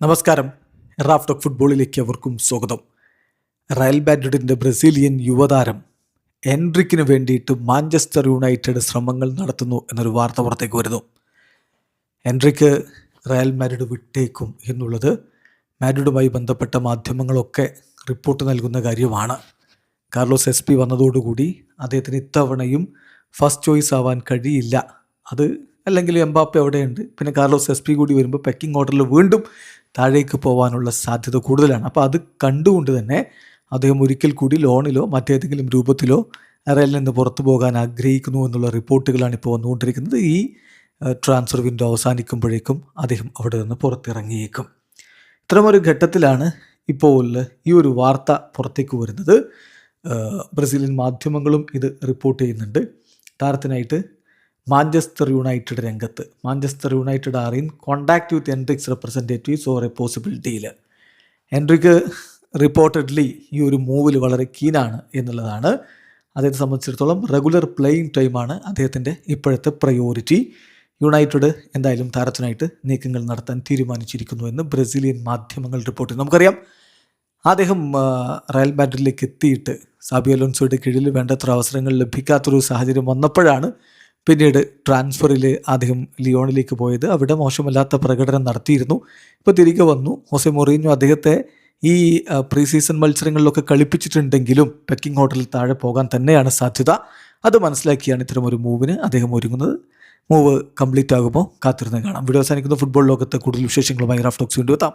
നമസ്കാരം. Raf talk ഫുട്ബോളിലേക്ക് അവർക്കും സ്വാഗതം. റയൽ മാഡ്രിഡിൻ്റെ ബ്രസീലിയൻ യുവതാരം എൻട്രിക്കിന് വേണ്ടിയിട്ട് മാഞ്ചസ്റ്റർ യുണൈറ്റഡ് ശ്രമങ്ങൾ നടത്തുന്നു എന്നൊരു വാർത്ത പുറത്തേക്ക് വരുന്നു. എൻട്രിക്ക് റയൽ മാഡ്രിഡ് വിട്ടേക്കും എന്നുള്ളത് മാഡ്രിഡുമായി ബന്ധപ്പെട്ട മാധ്യമങ്ങളൊക്കെ റിപ്പോർട്ട് നൽകുന്ന കാര്യമാണ്. കാർലോസ് എസ് പി വന്നതോടുകൂടി അദ്ദേഹത്തിന് ഇത്തവണയും ഫസ്റ്റ് ചോയ്സ് ആവാൻ കഴിയില്ല. അത് അല്ലെങ്കിൽ എംബാപ്പെ അവിടെയുണ്ട്, പിന്നെ കാർലോസ് എസ് പി കൂടി വരുമ്പോൾ പെക്കിംഗ് ഓർഡറിൽ വീണ്ടും താഴേക്ക് പോകാനുള്ള സാധ്യത കൂടുതലാണ്. അപ്പോൾ അത് കണ്ടുകൊണ്ട് തന്നെ അദ്ദേഹം ഒരിക്കൽ കൂടി ലോണിലോ മറ്റേതെങ്കിലും രൂപത്തിലോ റയലിൽ നിന്ന് പുറത്തു പോകാൻ ആഗ്രഹിക്കുന്നു എന്നുള്ള റിപ്പോർട്ടുകളാണ് ഇപ്പോൾ വന്നുകൊണ്ടിരിക്കുന്നത്. ഈ ട്രാൻസ്ഫർ വിൻഡോ അവസാനിക്കുമ്പോഴേക്കും അദ്ദേഹം അവിടെ നിന്ന് പുറത്തിറങ്ങിയേക്കും. ഇത്തരമൊരു ഘട്ടത്തിലാണ് ഇപ്പോൾ ഈ ഒരു വാർത്ത പുറത്തേക്ക് വരുന്നത്. ബ്രസീലിയൻ മാധ്യമങ്ങളും ഇത് റിപ്പോർട്ട് ചെയ്യുന്നുണ്ട്. താരത്തിനായിട്ട് മാഞ്ചസ്റ്റർ യുണൈറ്റഡ് രംഗത്ത്. Manchester United are in contact with Endrick's representatives or a possible deal. Endrick reportedly ഈ ഒരു മൂവിൽ വളരെ കീനാണ് എന്നുള്ളതാണ്. അദ്ദേഹത്തെ സംബന്ധിച്ചിടത്തോളം റെഗുലർ പ്ലേയിങ് ടൈമാണ് അദ്ദേഹത്തിൻ്റെ ഇപ്പോഴത്തെ പ്രയോറിറ്റി. യുണൈറ്റഡ് എന്തായാലും താരത്തിനായിട്ട് നീക്കങ്ങൾ നടത്താൻ തീരുമാനിച്ചിരിക്കുന്നു എന്ന് ബ്രസീലിയൻ മാധ്യമങ്ങൾ റിപ്പോർട്ട് ചെയ്തു. നമുക്കറിയാം, അദ്ദേഹം റയൽ മാഡ്രിഡിലേക്ക് എത്തിയിട്ട് സാബി അലോൻസോയുടെ കീഴിൽ വേണ്ടത്ര അവസരങ്ങൾ ലഭിക്കാത്തൊരു സാഹചര്യം വന്നപ്പോഴാണ് പിന്നീട് ട്രാൻസ്ഫറിൽ അദ്ദേഹം ലിയോണിലേക്ക് പോയത്. അവിടെ മോശമല്ലാത്ത പ്രകടനം നടത്തിയിരുന്നു. ഇപ്പോൾ തിരികെ വന്നു. ഹോസെ മൊറീഞ്ഞോ അദ്ദേഹത്തെ ഈ പ്രീ സീസൺ മത്സരങ്ങളിലൊക്കെ കളിപ്പിച്ചിട്ടുണ്ടെങ്കിലും പെക്കിംഗ് ഓർഡറിൽ താഴെ പോകാൻ തന്നെയാണ് സാധ്യത. അത് മനസ്സിലാക്കിയാണ് ഇത്തരമൊരു മൂവിന് അദ്ദേഹം ഒരുങ്ങുന്നത്. മൂവ് കംപ്ലീറ്റ് ആകുമ്പോൾ കാത്തിരുന്ന് കാണാം. വീഡിയോ അവസാനിക്കുന്ന ഫുട്ബോൾ ലോകത്തെ കൂടുതൽ വിശേഷങ്ങളുമായി റാഫ് ടോക്സ് വീണ്ടും എത്താം.